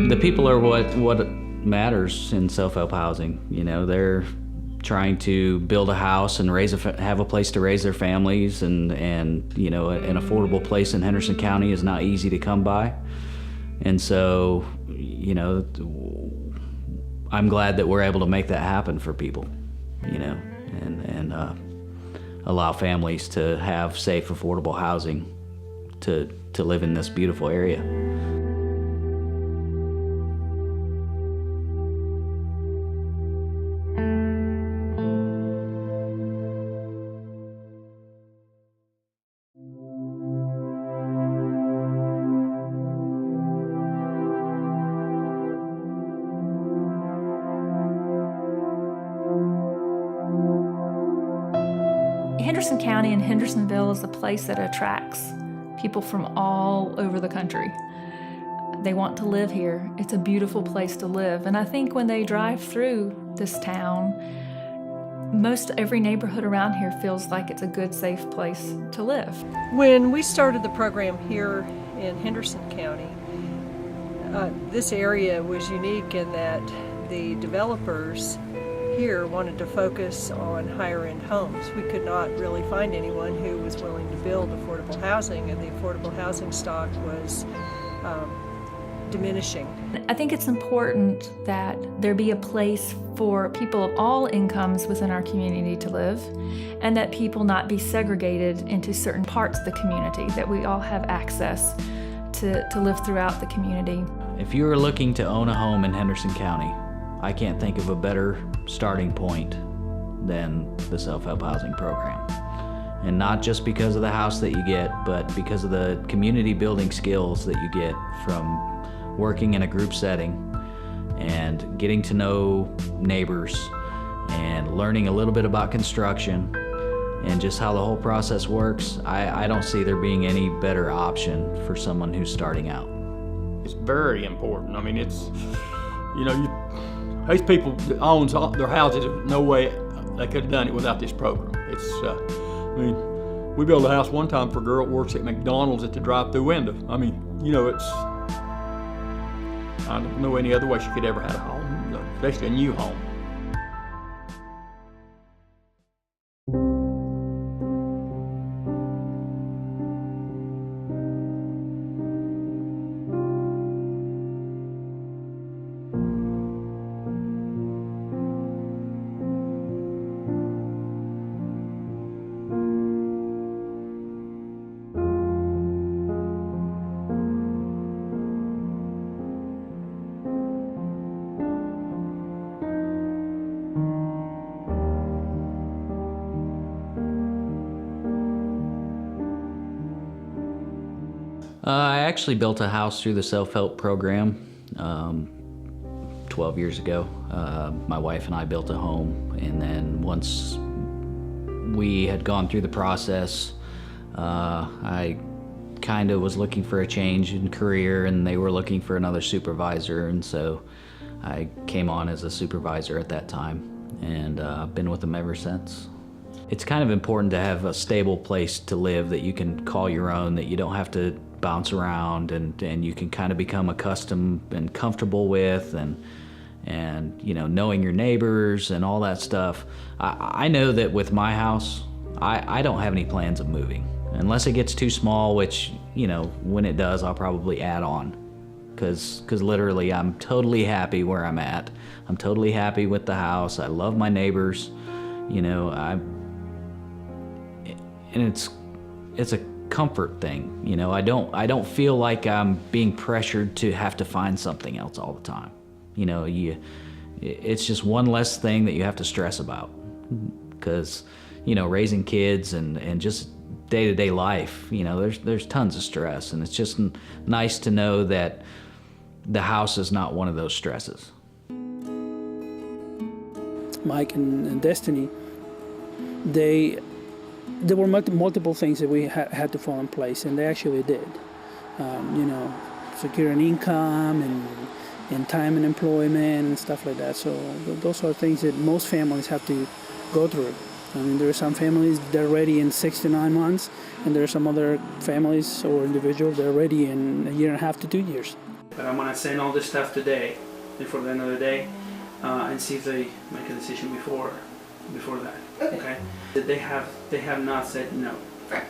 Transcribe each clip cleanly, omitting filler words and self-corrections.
The people are what matters in self-help housing. You know, they're trying to build a house and have a place to raise their families, and you know, an affordable place in Henderson County is not easy to come by. And so, you know, I'm glad that we're able to make that happen for people, you know, and allow families to have safe, affordable housing to live in this beautiful area. Henderson County and Hendersonville is a place that attracts people from all over the country. They want to live here. It's a beautiful place to live. And I think when they drive through this town, most every neighborhood around here feels like it's a good, safe place to live. When we started the program here in Henderson County, this area was unique in that the developers here wanted to focus on higher-end homes. We could not really find anyone who was willing to build affordable housing, and the affordable housing stock was diminishing. I think it's important that there be a place for people of all incomes within our community to live, and that people not be segregated into certain parts of the community, that we all have access to live throughout the community. If you are looking to own a home in Henderson County, I can't think of a better starting point than the self-help housing program. And not just because of the house that you get, but because of the community building skills that you get from working in a group setting and getting to know neighbors and learning a little bit about construction and just how the whole process works. I don't see there being any better option for someone who's starting out. It's very important. I mean, it's, you know, these people that owns their houses, there's no way they could have done it without this program. It's, I mean, we built a house one time for a girl that works at McDonald's at the drive-through window. I mean, you know, it's, I don't know any other way she could ever have a home, especially a new home. I actually built a house through the self-help program 12 years ago. My wife and I built a home, and then once we had gone through the process, I kind of was looking for a change in career, and they were looking for another supervisor, and so I came on as a supervisor at that time, and I've been with them ever since. It's kind of important to have a stable place to live that you can call your own, that you don't have to bounce around, and you can kind of become accustomed and comfortable with, and you know, knowing your neighbors and all that stuff. I know that with my house, I don't have any plans of moving unless it gets too small, which, you know, when it does, I'll probably add on, because literally I'm totally happy where I'm at. I'm totally happy with the house. I love my neighbors, you know. And it's a comfort thing, you know. I don't feel like I'm being pressured to have to find something else all the time. You know, it's just one less thing that you have to stress about, because, you know, raising kids and just day-to-day life, you know, there's tons of stress, and it's just nice to know that the house is not one of those stresses. Mike and Destiny, there were multiple things that we had to fall in place, and they actually did. You know, secure an income and time and employment and stuff like that. So those are things that most families have to go through. I mean, there are some families that are ready in 6 to 9 months, and there are some other families or individuals that are ready in 1.5 to 2 years. But I'm gonna send all this stuff today, before the end of the day, and see if they make a decision before that. Okay. They have not said no. Right.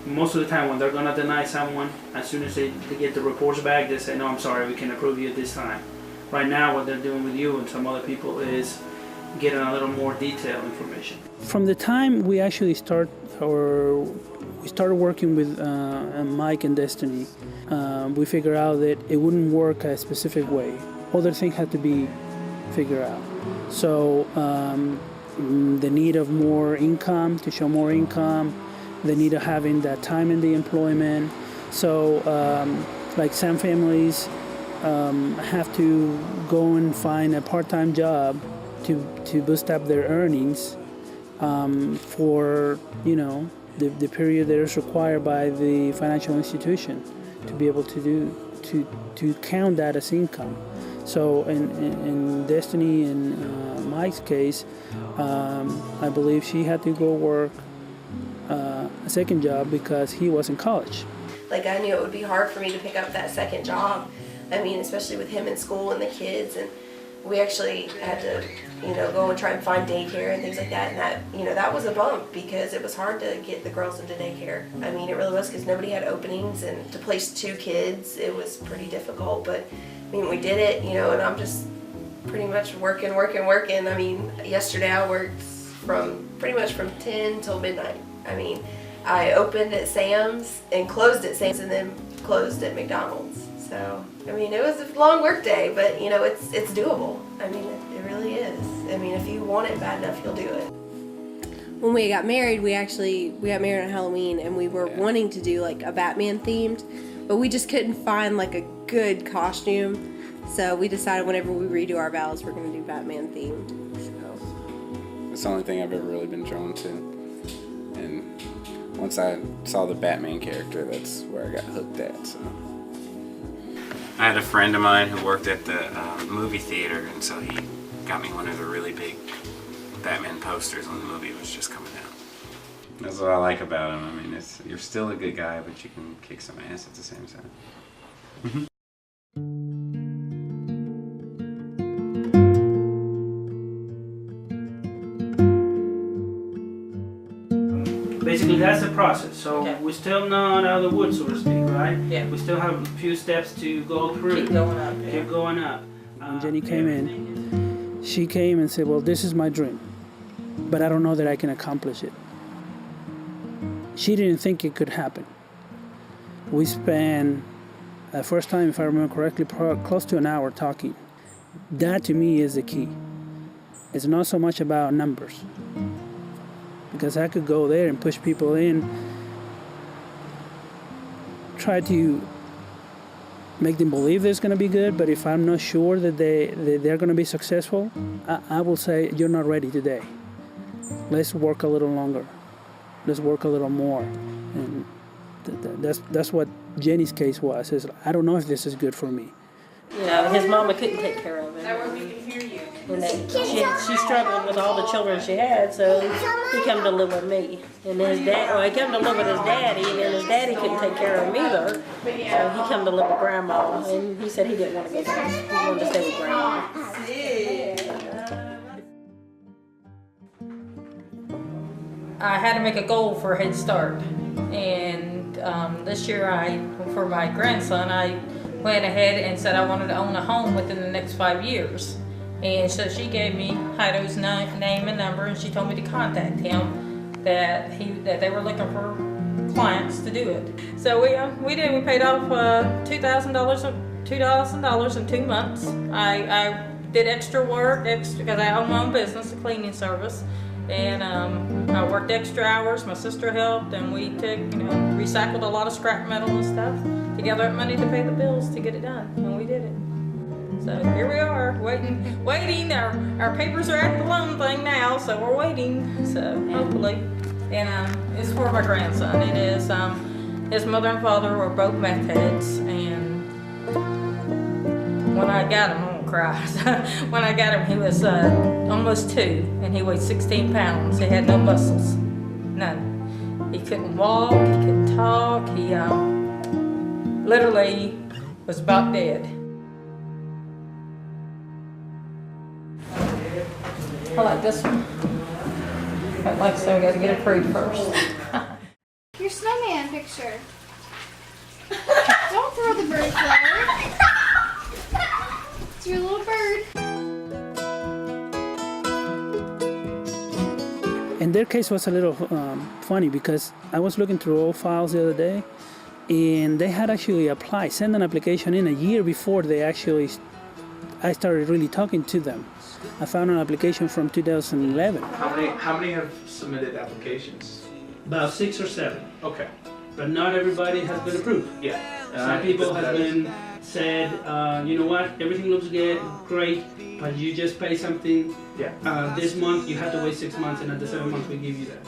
Most of the time, when they're gonna deny someone, as soon as they get the reports back, they say, no, I'm sorry, we can approve you this time. Right now, what they're doing with you and some other people is getting a little more detailed information. From the time we actually started working with Mike and Destiny, we figured out that it wouldn't work a specific way. Other things had to be figured out. So the need of more income, to show more income, the need of having that time in the employment. So like some families have to go and find a part-time job to boost up their earnings for, you know, the period that is required by the financial institution to be able to count that as income. So in Destiny and Mike's case, I believe she had to go work a second job because he was in college. Like, I knew it would be hard for me to pick up that second job. I mean, especially with him in school and the kids, and we actually had to, you know, go and try and find daycare and things like that, and that, you know, that was a bump because it was hard to get the girls into daycare. I mean, it really was, because nobody had openings, and to place 2 kids, it was pretty difficult, but I mean, we did it, you know, and I'm just pretty much working. I mean, yesterday I worked pretty much from 10 till midnight. I mean, I opened at Sam's and closed at Sam's and then closed at McDonald's. So, I mean, it was a long work day, but, you know, it's doable. I mean, it really is. I mean, if you want it bad enough, you'll do it. When we got married, we got married on Halloween, and we were wanting to do like a Batman themed, but we just couldn't find like a good costume. So we decided whenever we redo our vows, we're going to do Batman themed. So it's the only thing I've ever really been drawn to. And once I saw the Batman character, that's where I got hooked at. So I had a friend of mine who worked at the movie theater, and so he got me one of the really big Batman posters when the movie was just coming out. That's what I like about him. I mean, you're still a good guy, but you can kick some ass at the same time. Basically, that's the process. So Okay. we're still not out of the woods, so to speak, right? Yeah. We still have a few steps to go through. Keep going up. Keep going up. When Jenny came in, she came and said, well, this is my dream, but I don't know that I can accomplish it. She didn't think it could happen. We spent, the first time, if I remember correctly, close to an hour talking. That to me is the key. It's not so much about numbers, because I could go there and push people in, try to make them believe it's going to be good, but if I'm not sure that they're going to be successful, I will say, you're not ready today. Let's work a little longer. Let's work a little more. And that's what Jenny's case was. Is I don't know if this is good for me. You know, his mama couldn't take care of him. And she struggled with all the children she had, so he came to live with me. And his dad, well, he came to live with his daddy, and then his daddy couldn't take care of him either. So he came to live with grandma, and he said he didn't want to go back. He wanted to stay with grandma. I had to make a goal for Head Start, and this year for my grandson, I went ahead and said I wanted to own a home within the next 5 years. And so she gave me Heido's name and number, and she told me to contact him, that they were looking for clients to do it. So we did. We paid off $2,000 in 2 months. I did extra work because I own my own business, a cleaning service. And I worked extra hours. My sister helped, and we recycled a lot of scrap metal and stuff to gather up money to pay the bills to get it done, and we did it. So here we are, waiting. Our papers are at the loan thing now, so we're waiting. So hopefully, and it's for my grandson. It is. His mother and father were both meth heads, and when I got him, I'm gonna cry. When I got him, he was almost 2, and he weighed 16 pounds. He had no muscles, none. He couldn't walk. He couldn't talk. He literally was about dead. I like this one. But like I said, we got to get it approved first. Your snowman picture. Don't throw the bird flower. It's your little bird. And their case was a little funny because I was looking through old files the other day, and they had actually applied, sent an application in a year before I started really talking to them. I found an application from 2011. How many have submitted applications? About 6 or 7. Okay. But not everybody has been approved. Yeah. Some people have been said, you know what, everything looks good, great, but you just pay something. Yeah. This month you have to wait 6 months, and at the 7th month we give you that.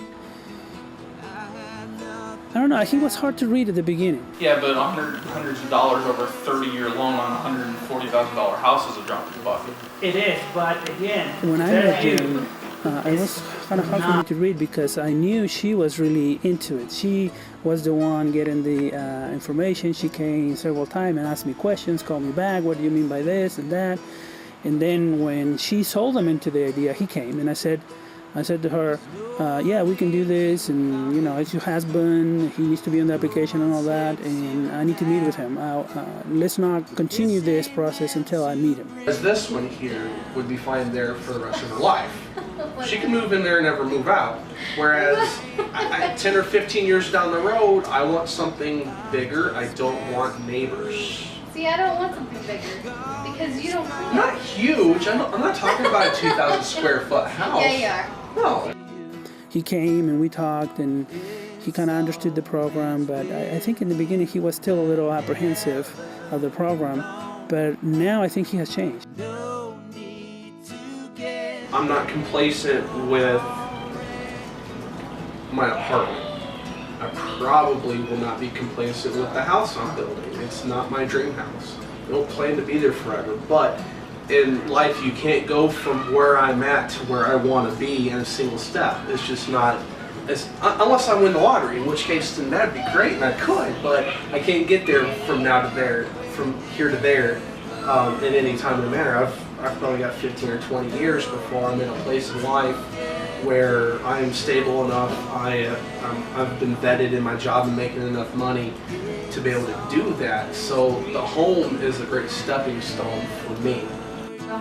I don't know, I think it was hard to read at the beginning. Yeah, but hundreds of dollars over a 30-year loan on a $140,000 house is a drop in the bucket. It is, but again, when I met Jane, it was kind of hard for me to read because I knew she was really into it. She was the one getting the information. She came several times and asked me questions, called me back, what do you mean by this and that? And then when she sold him into the idea, he came and I said to her, yeah, we can do this, and you know, it's your husband, he needs to be on the application and all that, and I need to meet with him. Let's not continue this process until I meet him. As this one here would be fine there for the rest of her life. She can move in there and never move out. Whereas 10 or 15 years down the road, I want something bigger. I don't want neighbors. See, I don't want something bigger because you don't clean. Not huge. I'm not talking about a 2,000 square foot house. Yeah, you are. No. He came and we talked and he kind of understood the program, but I think in the beginning he was still a little apprehensive of the program, but now I think he has changed. I'm not complacent with my apartment. I probably will not be complacent with the house I'm building. It's not my dream house. I don't plan to be there forever, but in life you can't go from where I'm at to where I want to be in a single step. It's just not, unless I win the lottery, in which case then that'd be great and I could, but I can't get there from now to there, from here to there in any timely manner. I've probably got 15 or 20 years before I'm in a place in life where I am stable enough, I've been vetted in my job and making enough money to be able to do that. So the home is a great stepping stone for me.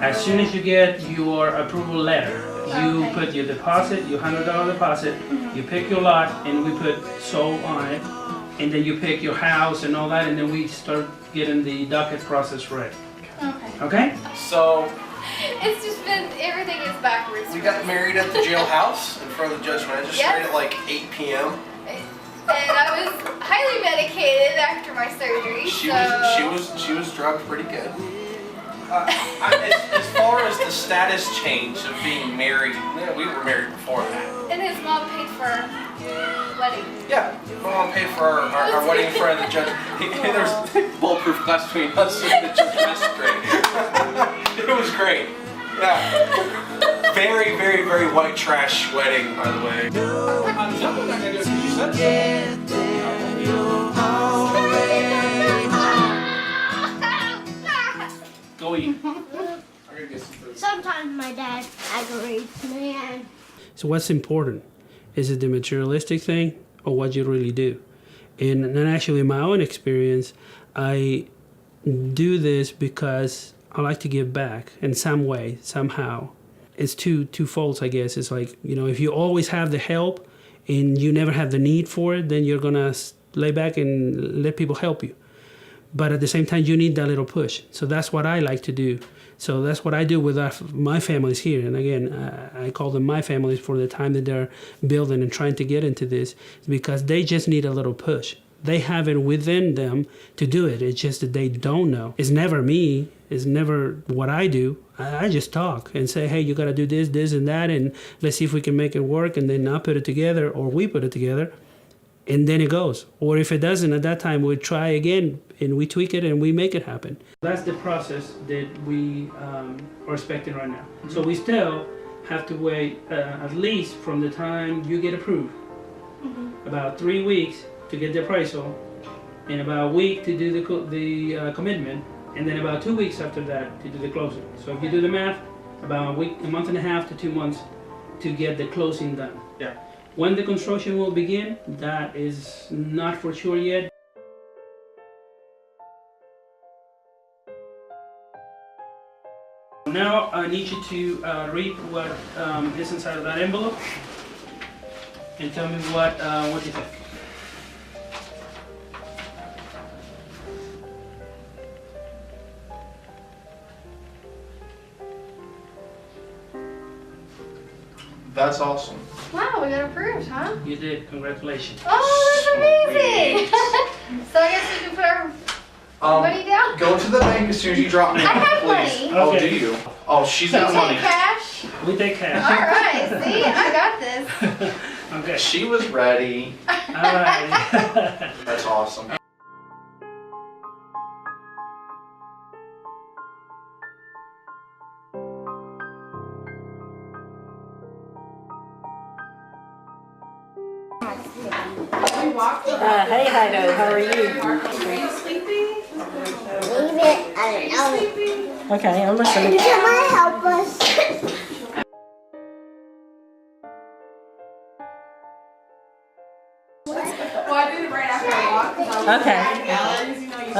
As soon as you get your approval letter, you put your deposit, your $100 deposit, you pick your lot, and we put sold on it, and then you pick your house and all that, and then we start getting the docket process ready. Okay. Okay? So It's just been, everything is backwards. we got married at the jailhouse in front of the judge magistrate at like 8 p.m. And I was highly medicated after my surgery. She was drugged pretty good. As far as the status change of being married, yeah, we were married before that. And his mom paid for our wedding. Yeah, my mom paid for our wedding in front of the judge. There's bulletproof glass between us and the judge magistrate. It was great. Yeah. Very, very, very white trash wedding, by the way. I'm definitely not gonna do it because you said so. Go eat. Sometimes my dad aggravates me. So what's important? Is it the materialistic thing or what you really do? And actually in my own experience, I do this because I like to give back in some way, somehow. It's two folds, I guess. It's like, you know, if you always have the help and you never have the need for it, then you're gonna lay back and let people help you. But at the same time, you need that little push. So that's what I like to do. So that's what I do with my families here. And again, I call them my families for the time that they're building and trying to get into this, because they just need a little push. They have it within them to do it. It's just that they don't know. It's never me. It's never what I do. I just talk and say, hey, you got to do this, this, and that, and let's see if we can make it work. And then I put it together, or we put it together, and then it goes. Or if it doesn't, at that time, we try again, and we tweak it, and we make it happen. That's the process that we are expecting right now. Mm-hmm. So we still have to wait at least from the time you get approved, about 3 weeks to get the appraisal, and about a week to do the commitment, and then about 2 weeks after that to do the closing. So if you do the math, about a month and a half to 2 months to get the closing done. Yeah. When the construction will begin, that is not for sure yet. Now I need you to read what is inside of that envelope and tell me what you think. That's awesome. Wow, we got approved, huh? You did. Congratulations. Oh, that's amazing. So I guess we can put our money down? Go to the bank as soon as you drop me I have please. money. Oh, Okay. do you? Oh, she's You got take money. cash? We take cash. All right, see, I got this. Okay. She was ready. All right. That's awesome. Hey, Hido, how are you? Okay, I'm listening. Can I help us? Well, I did it right after I walked. Okay.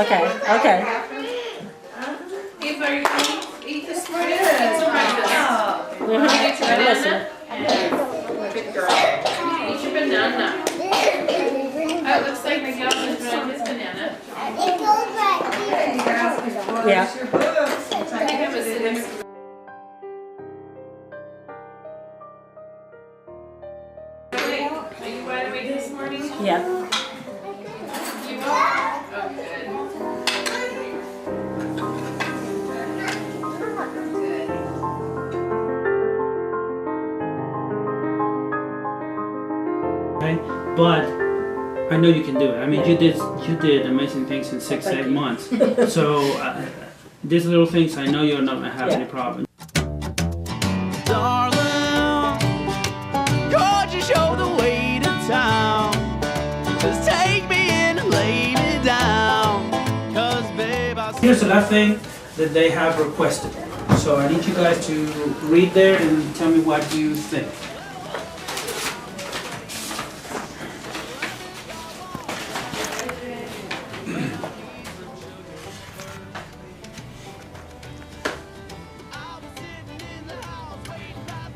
Okay, okay. Eva, are you going to eat this morning? Eat some breakfast. Mhm. Get your I'm banana. Good girl. Eat your banana. Oh, it looks like Miguel just read his banana. It goes right here. Yeah. I think it was in this. Are you wide awake this morning? Yeah. You are? Oh, good. Okay, but I know you can do it. I mean, you did amazing things in 6-8 months. So these little things, I know you're not gonna have any problem. Darling, could you show the way to town? Just take me in and lay me down. 'Cause babe, I Here's the last thing that they have requested. So I need you guys to read there and tell me what you think.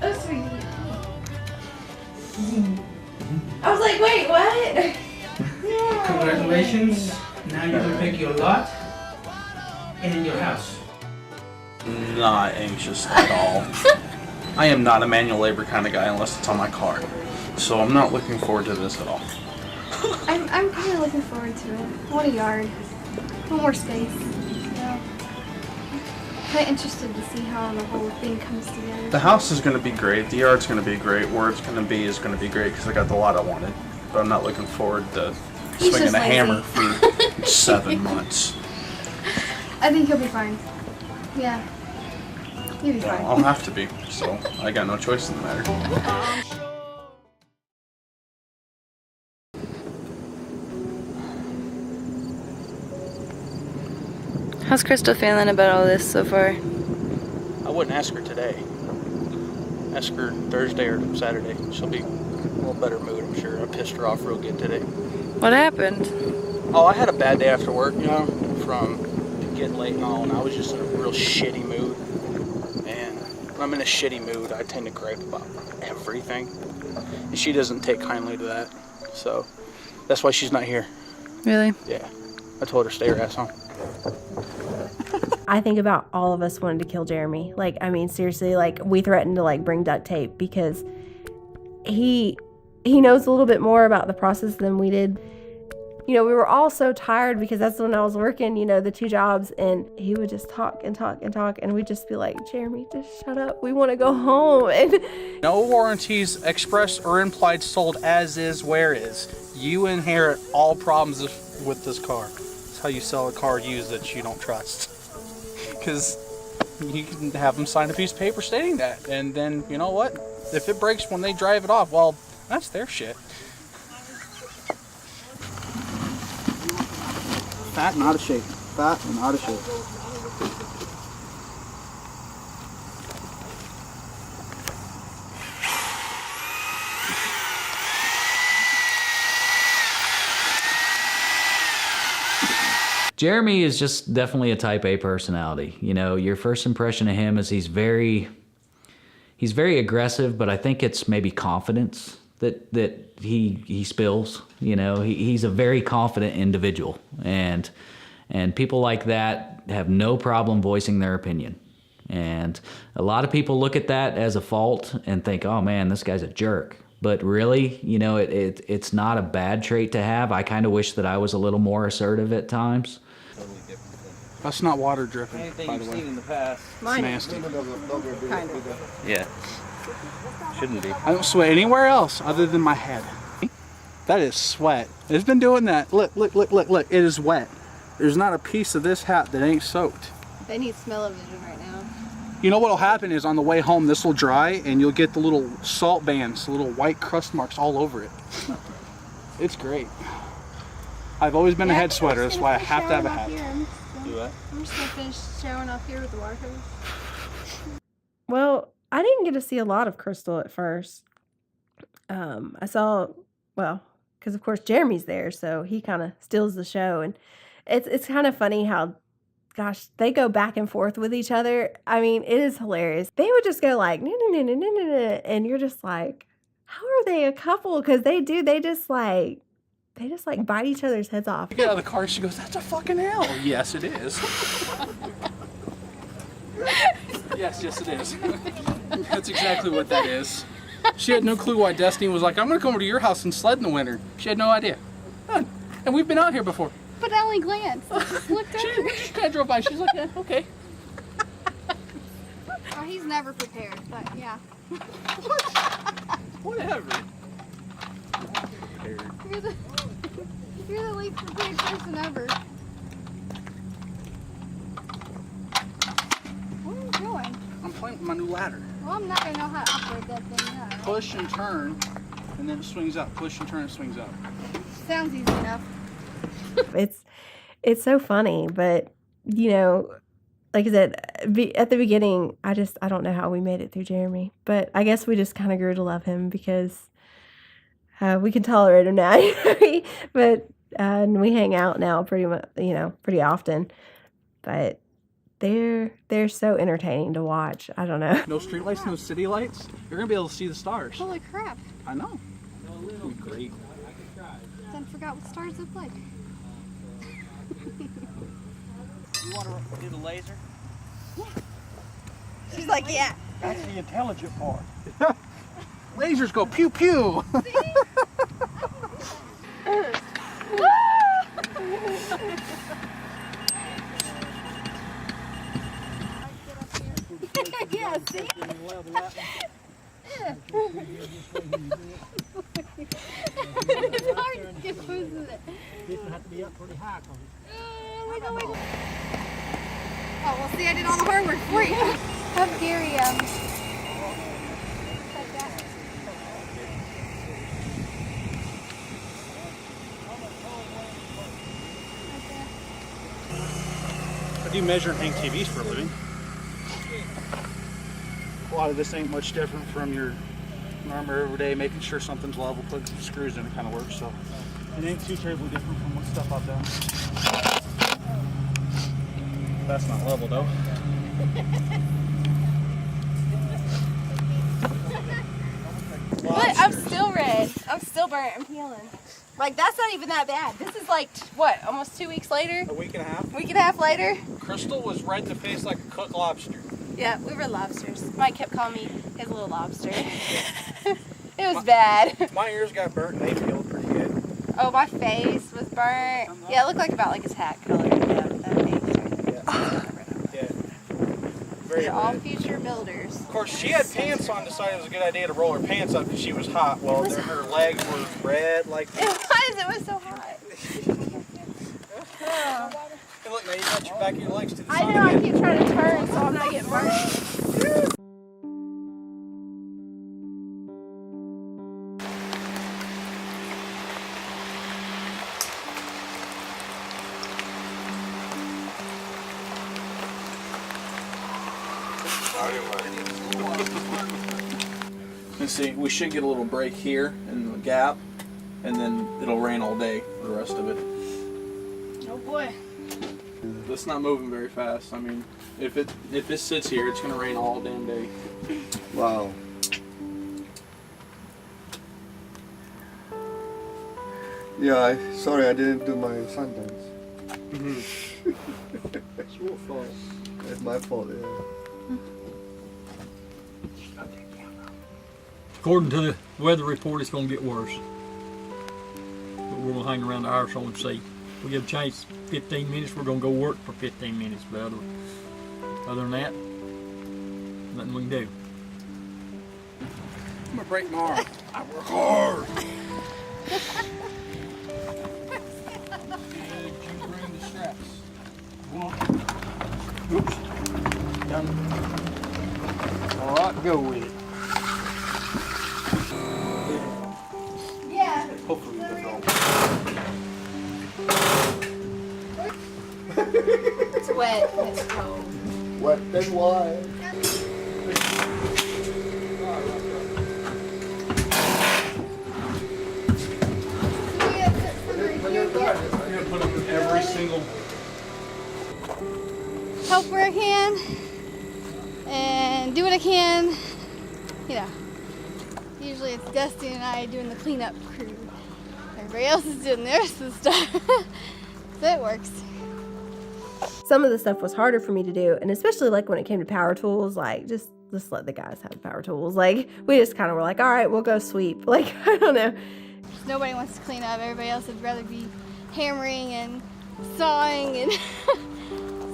Oh, sweetie. I was like, wait, what? Congratulations. Now you can pick your lot and your house. Not anxious at all. I am not a manual labor kind of guy unless it's on my car. So I'm not looking forward to this at all. I'm kind of looking forward to it. I want a yard. One more space. Yeah. Kind of interested to see how the whole thing comes together. The house is going to be great. The yard's going to be great. Where it's going to be is going to be great because I got the lot I wanted. But I'm not looking forward to He's swinging just a lazy. hammer for 7 months. I think he'll be fine. Yeah. You'll be Yeah, fine. I'll have to be. So I got no choice in the matter. How's Crystal feeling about all this so far? I wouldn't ask her today. Ask her Thursday or Saturday. She'll be in a little better mood, I'm sure. I pissed her off real good today. What happened? Oh, I had a bad day after work, you know, from getting late and all, and I was just in a real shitty mood. And when I'm in a shitty mood, I tend to gripe about everything. And she doesn't take kindly to that. So that's why she's not here. Really? Yeah. I told her stay her ass home. I think about all of us wanting to kill Jeremy. Like, I mean, seriously, like, we threatened to, like, bring duct tape because he knows a little bit more about the process than we did. You know, we were all so tired because that's when I was working, you know, the 2 jobs, and he would just talk and talk and talk, and we'd just be like, Jeremy, just shut up. We want to go home. And no warranties expressed or implied sold as is, where is. You inherit all problems with this car. That's how you sell a car used that you don't trust. Because you can have them sign a piece of paper stating that, and then, you know what? If it breaks when they drive it off, well, that's their shit. Fat and out of shape. Fat and out of shape. Jeremy is just definitely a type A personality. You know, your first impression of him is he's very aggressive, but I think it's maybe confidence that he spills. You know, he's a very confident individual, and people like that have no problem voicing their opinion. And a lot of people look at that as a fault and think, oh man, this guy's a jerk. But really, you know, it's not a bad trait to have. I kind of wish that I was a little more assertive at times. That's not water dripping, Anything by the you've way. seen in the past. It's nasty. Kind of. Yeah. Shouldn't be. I don't sweat anywhere else other than my head. That is sweat. It's been doing that. Look, look, look, look, look. It is wet. There's not a piece of this hat that ain't soaked. They need smell-o-vision right now. You know what'll happen is on the way home this will dry and you'll get the little salt bands, the little white crust marks all over it. It's great. I've always been a head sweater, that's why I have to have a hat. Do what? I'm just gonna finish showering off here with the water hose. Well, I didn't get to see a lot of Crystal at first. I saw, well, because of course Jeremy's there, so he kind of steals the show, and it's kind of funny how, gosh, they go back and forth with each other. I mean, it is hilarious. They would just go like, no, no, no, no, no, no, and you're just like, how are they a couple? Because they just like bite each other's heads off. You get out of the car, she goes, that's a fucking L. Yes, it is. yes, it is. That's exactly what that is. She had no clue why Destiny was like, I'm going to come over to your house and sled in the winter. She had no idea. None. And we've been out here before. But I only glanced. I just looked over. We just kind of drove by. She's like, yeah, okay. Oh, he's never prepared, but yeah. Whatever. You're the least prepared person ever. What are you doing? I'm playing with my new ladder. Well, I'm not gonna know how to operate that thing now. Push and turn, and then it swings up. Push and turn, it swings up. Sounds easy enough. It's so funny, but you know, like I said, at the beginning, I don't know how we made it through Jeremy, but I guess we just kind of grew to love him because we can tolerate him now. But and we hang out now pretty much, pretty often. But they're so entertaining to watch. I don't know. No street lights, no city lights. You're gonna be able to see the stars. Holy crap! I know. It'll be great. Then forgot what stars look like. You want to do the laser? She's like, yeah. That's the intelligent part. Lasers go pew pew. Yeah, see? It's hard to get close to it. Didn't have to be up pretty high. Wait. Oh, well, see, I did all the hard work for you. Have Gary, set that. I do measure and hang TVs for a living. A lot of this ain't much different from your normal everyday making sure something's level, putting some screws in it kind of works. So it ain't too terribly different from what stuff I've done. That's not level though. But I'm still red. I'm still burnt. I'm peeling. Like, that's not even that bad. This is like, what, almost 2 weeks later? A week and a half. Week and a half later? Crystal was red in the face like a cooked lobster. Yeah, we were lobsters. Mike kept calling me his little lobster. It was bad. My ears got burnt and they peeled pretty good. Oh, my face was burnt. Yeah, it looked like about like his hat color. Yeah, that face right there. Yeah. Very They're all red. future builders. Of course, she had pants on, decided it was a good idea to roll her pants up because she was hot. Well, her legs were red like this. It was so hot. Hey, look, now you got your back of your legs to the I side know, I again. keep trying to turn so I'm not getting burnt. And see, we should get a little break here in the gap, and then it'll rain all day for the rest of it. Oh boy. It's not moving very fast. I mean, if it sits here, it's gonna rain all damn day. Wow. Yeah, sorry I didn't do my sundance. It's your fault. It's my fault, yeah. According to the weather report, it's going to get worse. But we're going to hang around the house and see. We get a chance 15 minutes, we're going to go work for 15 minutes. But other than that, nothing we can do. I'm gonna break my arm. I work hard. Bring the straps. Oops. Done. All right, go with it. Yeah. Hopefully it doesn't. It's wet and it's cold. Wet and wild. I'm gonna put up every single. Help where I can and do what I can. You know, usually it's Dusty and I doing the cleanup crew. Everybody else is doing the rest of the stuff. So it works. Some of the stuff was harder for me to do, and especially like when it came to power tools, like just let the guys have power tools. Like we just kind of were like, all right, we'll go sweep. Like I don't know. Nobody wants to clean up. Everybody else would rather be hammering and sawing, and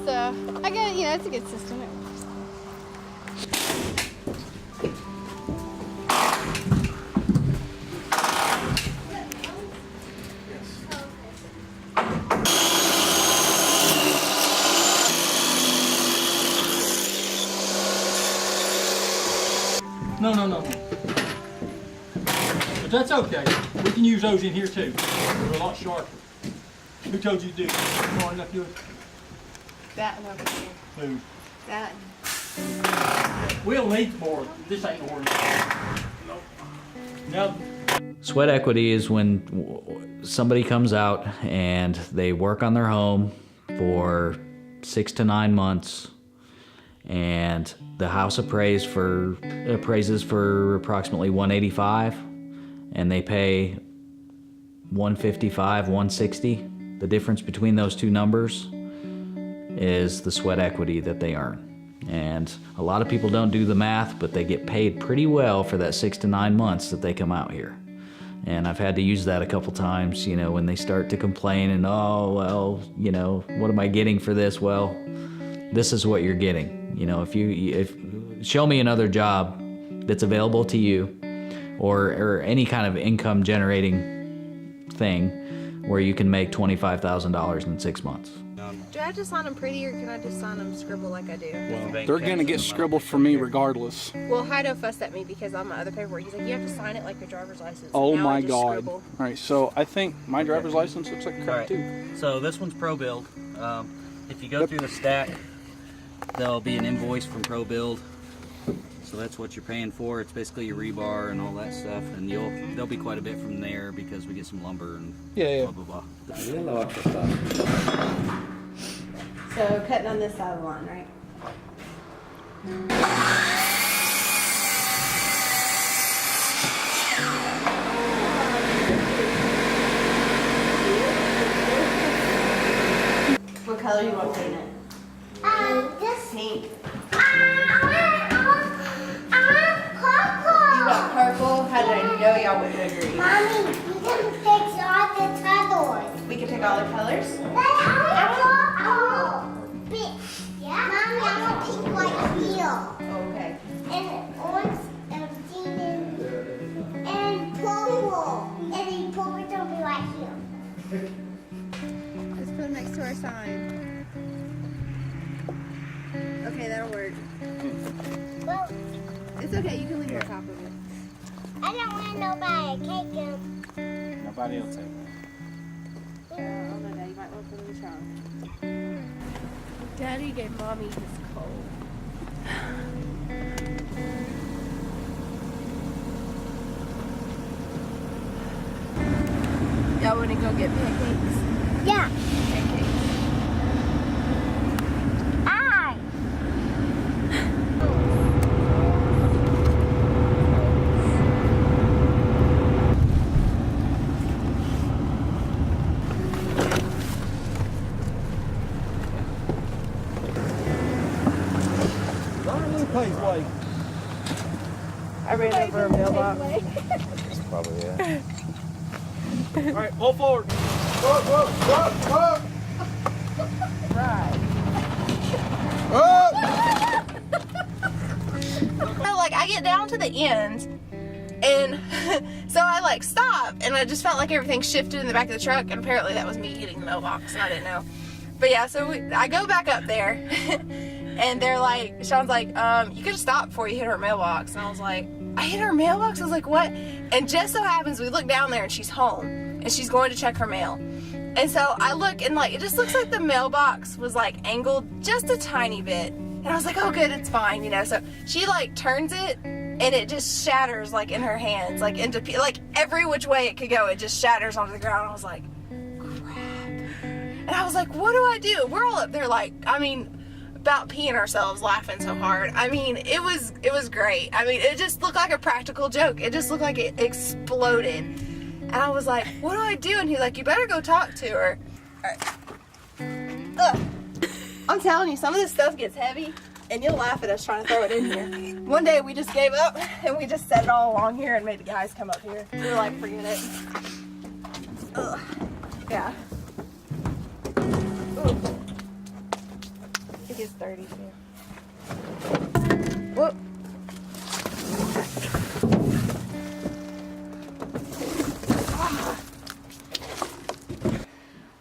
so I get, you know, it's a good system. It works. No. But that's okay. We can use those in here too. They're a lot sharper. Who told you to do it? Far enough to it? That one over here. Who? That. We'll need more. This ain't ordinary. Now, Sweat equity is when somebody comes out and they work on their home for 6 to 9 months, and the house appraises for approximately $185, and they pay $155, $160. The difference between those two numbers is the sweat equity that they earn. And a lot of people don't do the math, but they get paid pretty well for that 6 to 9 months that they come out here. And I've had to use that a couple times, you know, when they start to complain and, oh, well, you know, what am I getting for this? Well, this is what you're getting. You know, if show me another job that's available to you, or any kind of income generating thing where you can make $25,000 in 6 months. Do I have to sign them pretty, or can I just sign them scribble like I do? Well, they're gonna get scribbled for me regardless. Well, Hido fussed at me because on my other paperwork, he's like, you have to sign it like your driver's license. Oh Now I my just God! scribble. All right, so I think my driver's license looks like crap too. So this one's Pro Build. If you go through the stack, there'll be an invoice from Pro Build. So that's what you're paying for. It's basically your rebar and all that stuff, and there'll be quite a bit from there because we get some lumber and blah blah blah. So cutting on this side of the line, right? What color do you want to paint it? This pink. purple. You want purple? How did I know y'all wouldn't agree? Mommy, we can fix all the colors. We can pick all the colors? Yeah. Mommy, I want pink right here. Okay. And orange and green and purple. And then purple will be right here. Let's put them next to our sign. Okay, that'll work. Well, It's okay, you can leave on top of it. I don't want nobody to take them. Nobody will take it. Oh no, Dad, you might want to put them in the trunk. Daddy gave Mommy his coat. going to go get pancakes? Yeah. Pancakes. I ran over a mailbox. That's probably it. All right, pull forward. So like I get down to the end, and so I like stop, and I just felt like everything shifted in the back of the truck, and apparently that was me hitting the mailbox, and I didn't know. But yeah, so I go back up there, and they're like, Sean's like, you could have stopped before you hit her mailbox, and I was like, I hit her mailbox? I was like, what? And just so happens we look down there and she's home, and she's going to check her mail. And so I look, and like it just looks like the mailbox was like angled just a tiny bit. And I was like, oh good, it's fine, you know. So she like turns it, and it just shatters like in her hands, like into like every which way it could go, it just shatters onto the ground. I was like, crap. And I was like, what do I do? We're all up there like, I mean, about peeing ourselves laughing so hard. I mean, it was great. I mean, it just looked like a practical joke. It just looked like it exploded. And I was like, what do I do? And he's like, you better go talk to her. All right. Ugh. I'm telling you, some of this stuff gets heavy, and you'll laugh at us trying to throw it in here. One day we just gave up, and we just set it all along here and made the guys come up here. We were like, forget it. Ugh. Yeah. Ooh. It gets dirty too. Whoop.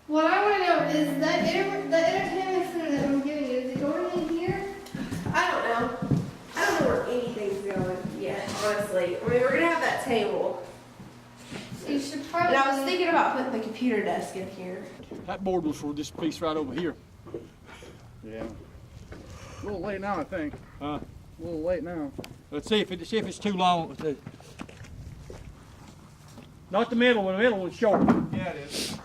What I want to know is that the entertainment center that I'm giving you, is it going in here? I don't know. I don't know where anything's going yet, honestly. I mean, we're gonna have that table. So you should probably. And I was thinking about putting the computer desk in here. That board was for this piece right over here. Yeah. A little late now, I think. A little late now. Let's see if it's too long. Not the middle one. The middle one's short. Yeah, it is.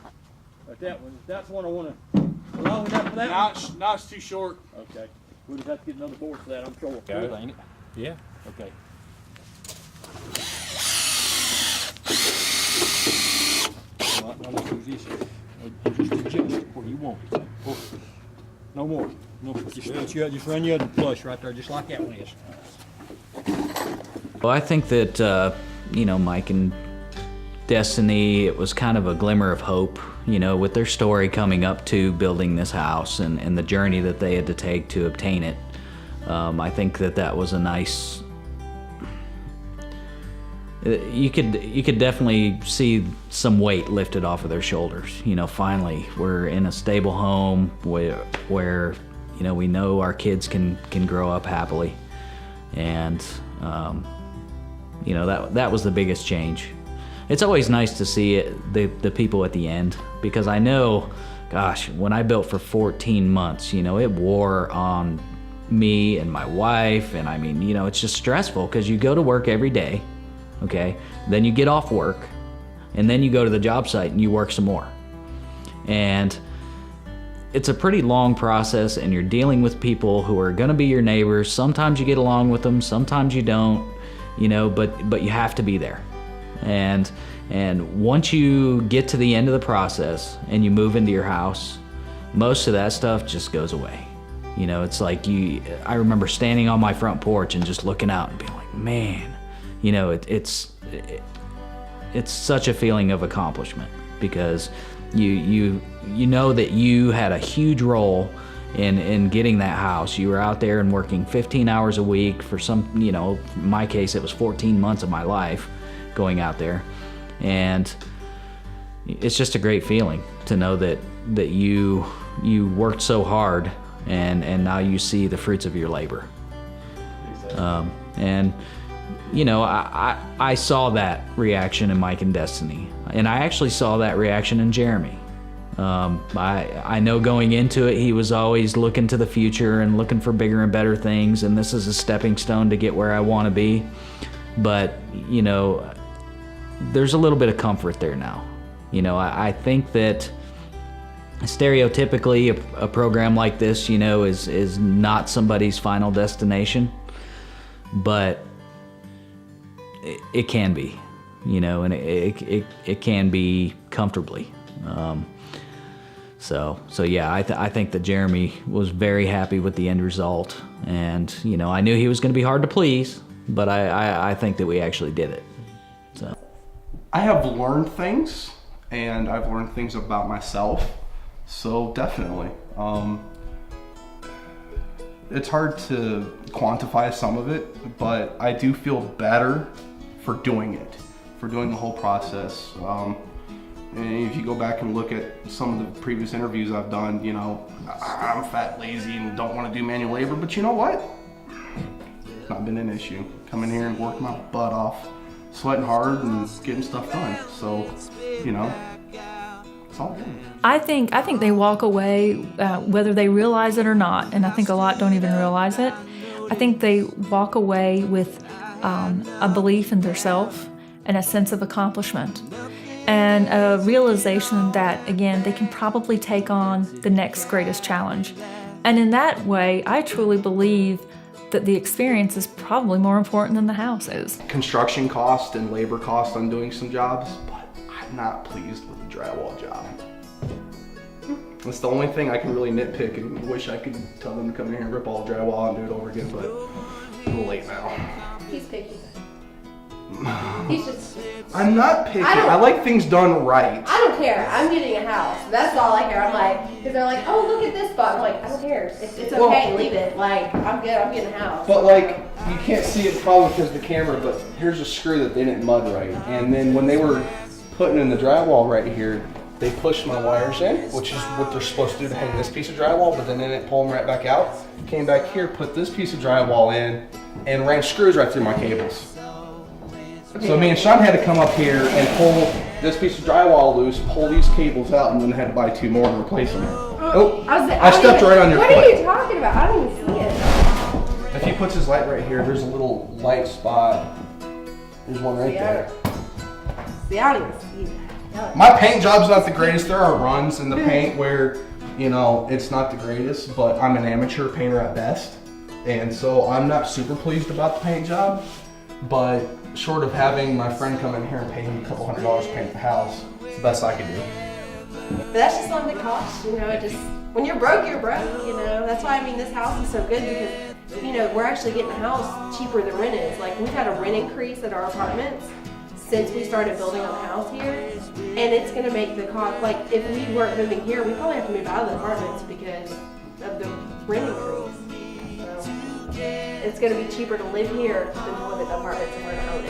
But that one, that's the one I want to. Long enough for that one? Now it's too short. Okay. We'll just have to get another board for that, I'm sure. Got it. Ain't it? Yeah. Okay. All right, now let's use this. Just adjust it where you want it. Oh, no more. No, just run your other flush right there, just like that one is. Well, I think that, you know, Mike and Destiny, it was kind of a glimmer of hope, you know, with their story coming up to building this house and the journey that they had to take to obtain it. I think that was a nice, you could definitely see some weight lifted off of their shoulders. You know, finally, we're in a stable home where you know, we know our kids can grow up happily. And, you know, that was the biggest change. It's always nice to see the people at the end, because I know, gosh, when I built for 14 months, you know, it wore on me and my wife, and I mean, you know, it's just stressful because you go to work every day, okay? Then you get off work, and then you go to the job site and you work some more. And it's a pretty long process, and you're dealing with people who are gonna be your neighbors. Sometimes you get along with them, sometimes you don't, you know, but you have to be there. And once you get to the end of the process and you move into your house, most of that stuff just goes away. You know, it's like I remember standing on my front porch and just looking out and being like, man, you know, it's such a feeling of accomplishment, because you know that you had a huge role in getting that house. You were out there and working 15 hours a week for some, you know, in my case, it was 14 months of my life going out there. And it's just a great feeling to know that you worked so hard, and now you see the fruits of your labor. And you know, I saw that reaction in Mike and Destiny, and I actually saw that reaction in Jeremy. I know going into it, he was always looking to the future and looking for bigger and better things, and this is a stepping stone to get where I want to be. But you know, there's a little bit of comfort there now, I think that stereotypically a program like this, is not somebody's final destination, but it can be, and it can be comfortably. So yeah, I think that Jeremy was very happy with the end result, and I knew he was going to be hard to please, but I think that we actually did it. So I have learned things, and I've learned things about myself. So definitely, it's hard to quantify some of it, but I do feel better for doing it, for doing the whole process. And if you go back and look at some of the previous interviews I've done, I'm fat, lazy, and don't want to do manual labor, but you know what? It's not been an issue. Come in here and work my butt off, sweating hard and getting stuff done. So, it's all good. I think they walk away, whether they realize it or not, and I think a lot don't even realize it. I think they walk away with a belief in themselves and a sense of accomplishment, and a realization that, again, they can probably take on the next greatest challenge. And in that way, I truly believe that the experience is probably more important than the house is. Construction cost and labor cost on doing some jobs, but I'm not pleased with the drywall job. That's the only thing I can really nitpick, and wish I could tell them to come in here and rip all the drywall and do it over again, but it's a little late now. He's picky. He's just. I'm not picky. I like things done right. I don't care. I'm getting a house. That's all I care. I'm like, because they're like, oh, look at this spot. I'm like, I don't care. It's okay. Leave it. Like, I'm good. I'm getting a house. But you can't see it probably because of the camera, but here's a screw that they didn't mud right. And then when they were putting in the drywall right here, they pushed my wires in, which is what they're supposed to do to hang this piece of drywall, but then they didn't pull them right back out. Came back here, put this piece of drywall in, and ran screws right through my cables. So me and Sean had to come up here and pull this piece of drywall loose, pull these cables out, and then had to buy 2 more to replace them. Oh, I stepped right on your foot. What are you talking about? I don't even see it. If he puts his light right here, there's a little light spot. There's one right there. See, I don't even see that. My paint job's not the greatest. There are runs in the paint where, it's not the greatest, but I'm an amateur painter at best. And so I'm not super pleased about the paint job, but short of having my friend come in here and pay me a couple $100 to paint the house, it's the best I could do. But that's just something that costs, when you're broke, you're broke, That's why, this house is so good because, we're actually getting a house cheaper than rent is. Like, we've had a rent increase at our apartments since we started building on the house here, and it's going to make the cost, if we weren't moving here, we probably have to move out of the apartments because of the rent increase. So, it's going to be cheaper to live here than to live in the apartments and we're going to own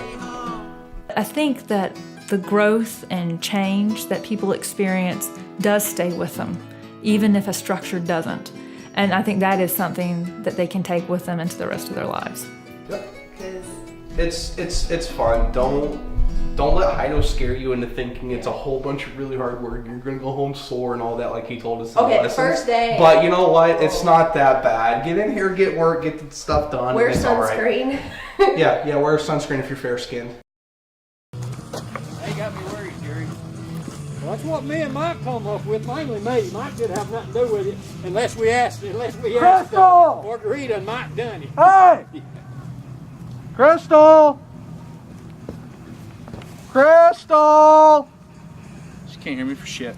it. I think that the growth and change that people experience does stay with them, even if a structure doesn't. And I think that is something that they can take with them into the rest of their lives. Yep. It's fun. Don't let Heido scare you into thinking it's a whole bunch of really hard work. You're gonna go home sore and all that, like he told us. Okay, the first day. But you know what? It's not that bad. Get in here, get work, get the stuff done. Wear it's sunscreen. All right. yeah, wear sunscreen if you're fair skinned. They got me worried, Jerry. Well, that's what me and Mike come up with, mainly me. Mike didn't have nothing to do with it unless we asked Margarita and Mike done it. Hey! Crystal! Crystal! She can't hear me for shit.